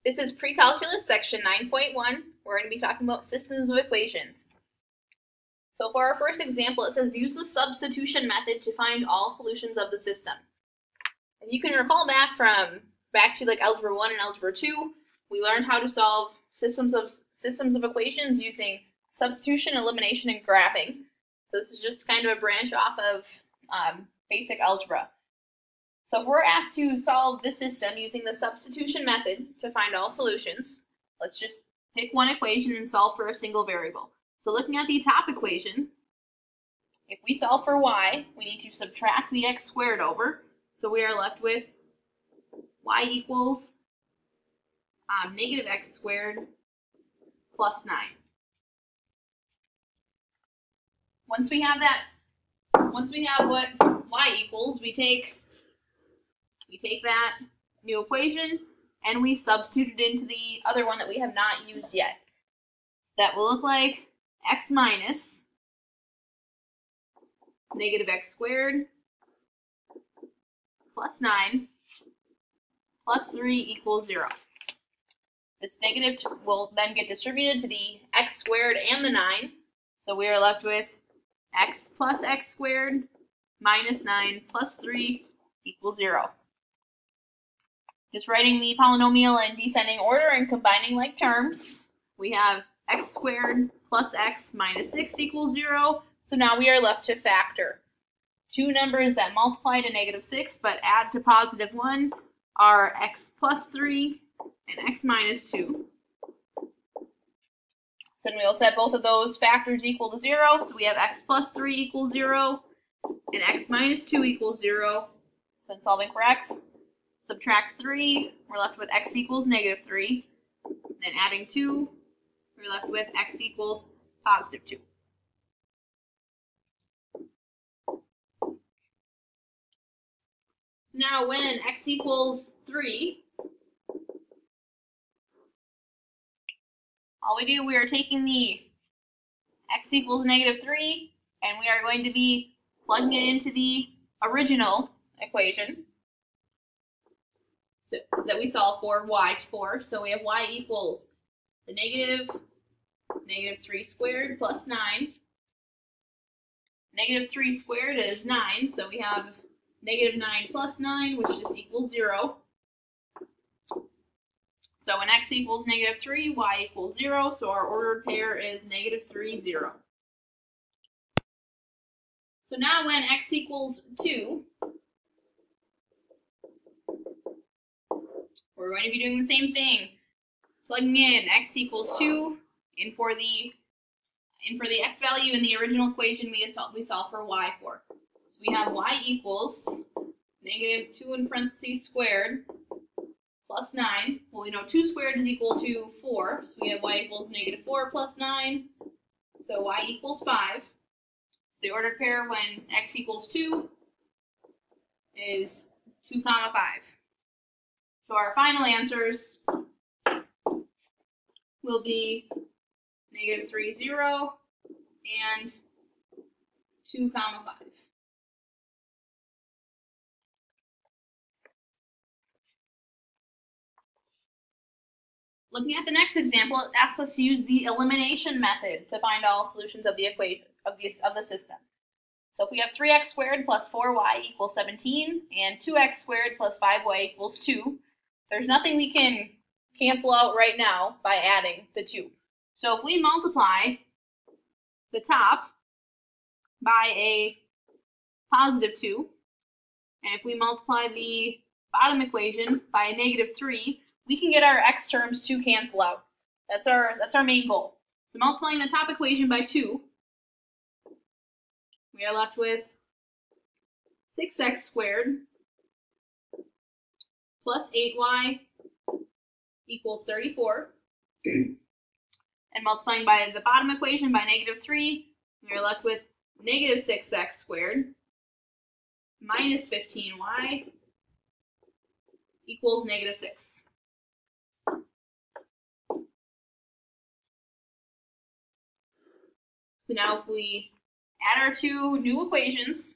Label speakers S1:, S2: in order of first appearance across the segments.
S1: This is Precalculus, section 9.1. We're going to be talking about systems of equations. So for our first example, it says use the substitution method to find all solutions of the system. If you can recall back to like Algebra 1 and Algebra 2, we learned how to solve systems of equations using substitution, elimination, and graphing. So this is just kind of a branch off of basic algebra. So if we're asked to solve this system using the substitution method to find all solutions, let's just pick one equation and solve for a single variable. So looking at the top equation, if we solve for y, we need to subtract the x squared over. So we are left with y equals negative x squared plus 9. Once we have what y equals, we take that new equation and we substitute it into the other one that we have not used yet. So that will look like x minus negative x squared plus 9 plus 3 equals 0. This negative will then get distributed to the x squared and the 9. So we are left with x plus x squared minus 9 plus 3 equals 0. Just writing the polynomial in descending order and combining like terms, we have x squared plus x minus 6 equals 0. So now we are left to factor. Two numbers that multiply to negative 6 but add to positive 1 are x plus 3 and x minus 2. So then we'll set both of those factors equal to 0. So we have x plus 3 equals 0 and x minus 2 equals 0. So in solving for x, subtract 3, we're left with x equals negative 3. Then adding 2, we're left with x equals positive 2. So now when x equals 3, all we do, we are taking the x equals negative 3, and we are going to be plugging it into the original equation that we solve for y for. So we have y equals the negative 3 squared plus 9. Negative 3 squared is 9, so we have negative 9 plus 9, which just equals 0. So when x equals negative 3, y equals 0, so our ordered pair is negative 3, 0. So now when x equals 2, we're going to be doing the same thing. Plugging in x equals 2, and for the x value in the original equation we solve for y for. So we have y equals negative 2 in parentheses squared plus 9. Well, we know 2 squared is equal to 4, so we have y equals negative 4 plus 9, so y equals 5. So the ordered pair when x equals 2 is 2, 5. So our final answers will be negative 3, 0, and 2, 5. Looking at the next example, it asks us to use the elimination method to find all solutions of the equation of the system. So if we have 3x squared plus 4y equals 17 and 2x squared plus 5y equals 2, there's nothing we can cancel out right now by adding the 2. So if we multiply the top by a positive 2, and if we multiply the bottom equation by a negative 3, we can get our x terms to cancel out. That's our main goal. So multiplying the top equation by 2, we are left with 6x squared plus 8y equals 34. And multiplying by the bottom equation by negative 3, we are left with negative 6x squared minus 15y equals negative 6. So now if we add our two new equations,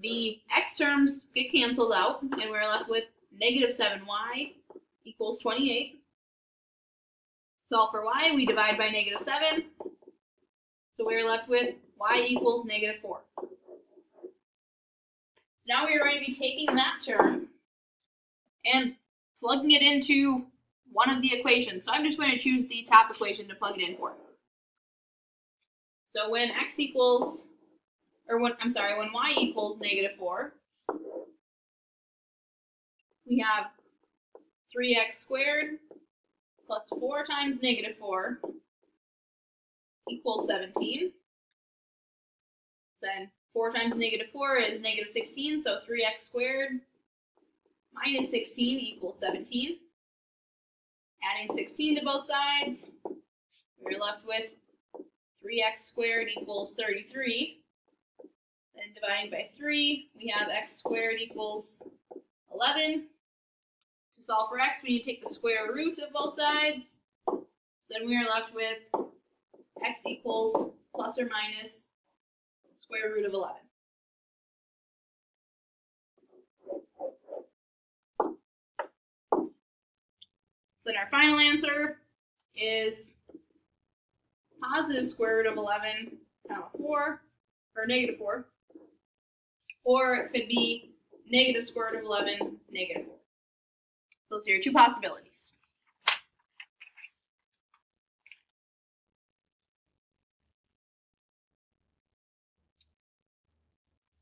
S1: the x terms get canceled out, and we're left with negative 7y equals 28. Solve for y, we divide by -7. So we're left with y equals -4. So now we are going to be taking that term and plugging it into one of the equations. So I'm just going to choose the top equation to plug it in for. So when y equals -4, we have 3x squared plus 4 times -4 equals 17. Then 4 times -4 is -16, so 3x squared minus 16 equals 17. Adding 16 to both sides, we're left with 3x squared equals 33. Then dividing by 3, we have x squared equals 11. To solve for x, we need to take the square root of both sides. So then we are left with x equals plus or minus the square root of 11. So then our final answer is positive square root of 11, 4, or -4. Or it could be negative square root of 11, -4. Those are your two possibilities.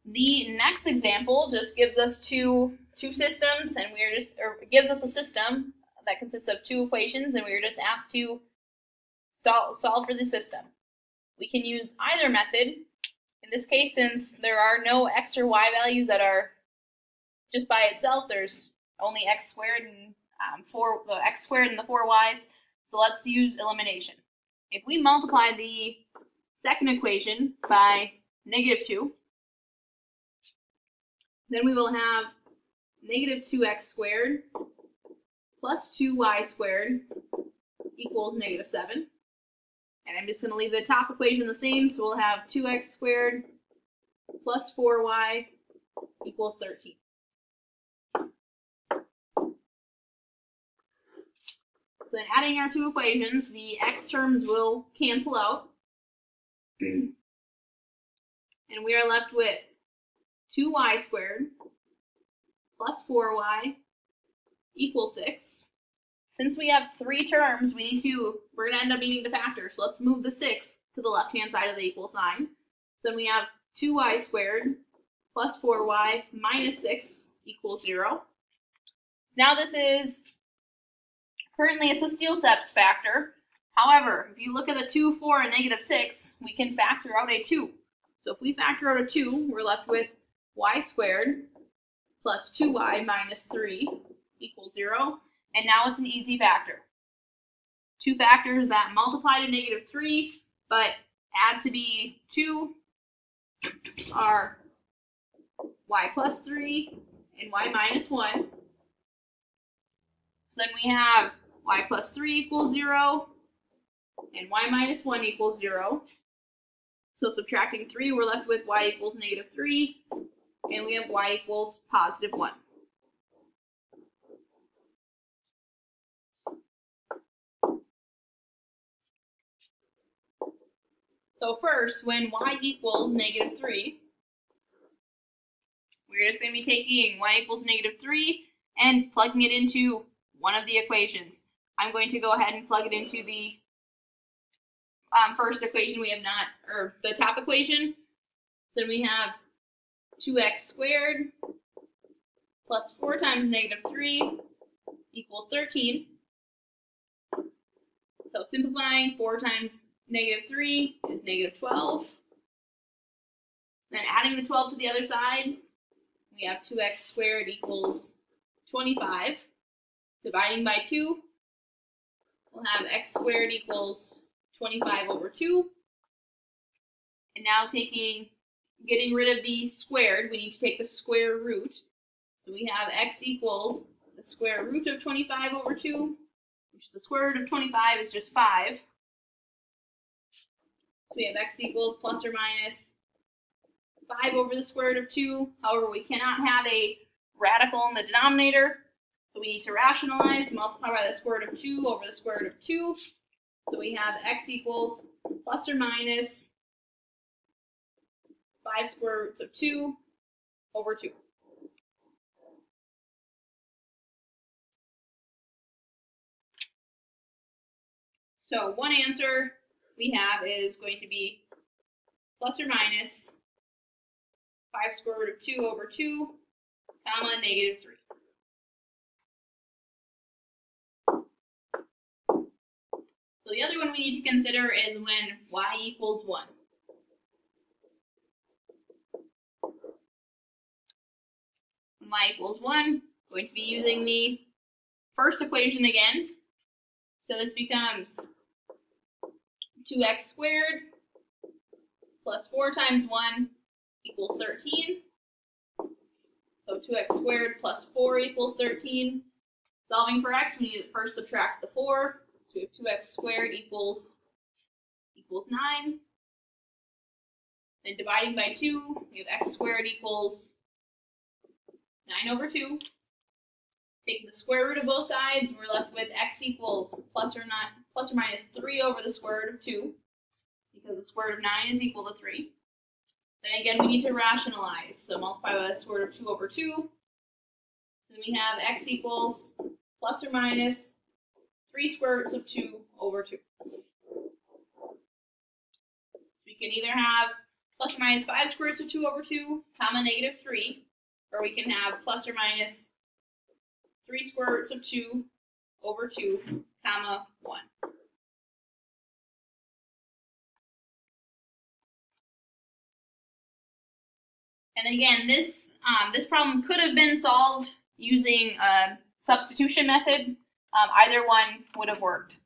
S1: The next example just gives us two systems, and it gives us a system that consists of two equations, and we are just asked to solve for the system. We can use either method. In this case, since there are no x or y values that are just by itself, there's only x squared and the x squared and the 4y's. So let's use elimination. If we multiply the second equation by -2, then we will have -2x squared plus 2y squared equals -7. And I'm just going to leave the top equation the same, so we'll have 2x squared plus 4y equals 13. So then adding our two equations, the x terms will cancel out. And we are left with 2y squared plus 4y equals 6. Since we have three terms, we're going to end up needing to factor. So let's move the 6 to the left-hand side of the equal sign. So then we have 2y squared plus 4y minus 6 equals 0. Now this is, currently it's a Steele-Steps factor. However, if you look at the 2, 4, and -6, we can factor out a 2. So if we factor out a 2, we're left with y squared plus 2y minus 3 equals 0. And now it's an easy factor. Two factors that multiply to -3, but add to be 2 are y plus 3 and y minus 1. So then we have y plus 3 equals 0 and y minus 1 equals 0. So subtracting 3, we're left with y equals -3, and we have y equals positive 1. So first, when y equals -3, we're just going to be taking y equals -3 and plugging it into one of the equations. I'm going to go ahead and plug it into the first equation the top equation. So then we have 2x squared plus 4 times -3 equals 13. So simplifying, 4 times -3 is -12. Then adding the 12 to the other side, we have 2x squared equals 25. Dividing by 2, we'll have x squared equals 25 over 2. And now getting rid of the squared, we need to take the square root. So we have x equals the square root of 25 over 2, which is the square root of 25 is just 5. So we have x equals plus or minus 5 over the square root of 2. However, we cannot have a radical in the denominator. So we need to rationalize, multiply by the square root of 2 over the square root of 2. So we have x equals plus or minus 5 square roots of 2 over 2. So one answer we have is going to be plus or minus 5 square root of 2 over 2, comma, negative 3. So the other one we need to consider is when y equals 1. When y equals 1, going to be using the first equation again. So this becomes 2x squared plus 4 times 1 equals 13. So 2x squared plus 4 equals 13. Solving for x, we need to first subtract the 4. So we have 2x squared equals 9. Then dividing by 2, we have x squared equals 9 over 2. Take the square root of both sides, we're left with x equals plus or minus 3 over the square root of 2, because the square root of 9 is equal to 3. Then again, we need to rationalize, so multiply by the square root of 2 over 2. So then we have x equals plus or minus 3 square roots of 2 over 2. So we can either have plus or minus 5 square roots of 2 over 2, comma, negative 3, or we can have plus or minus 3 square roots of 2 over 2, comma, 1. And again, this problem could have been solved using a substitution method. Either one would have worked.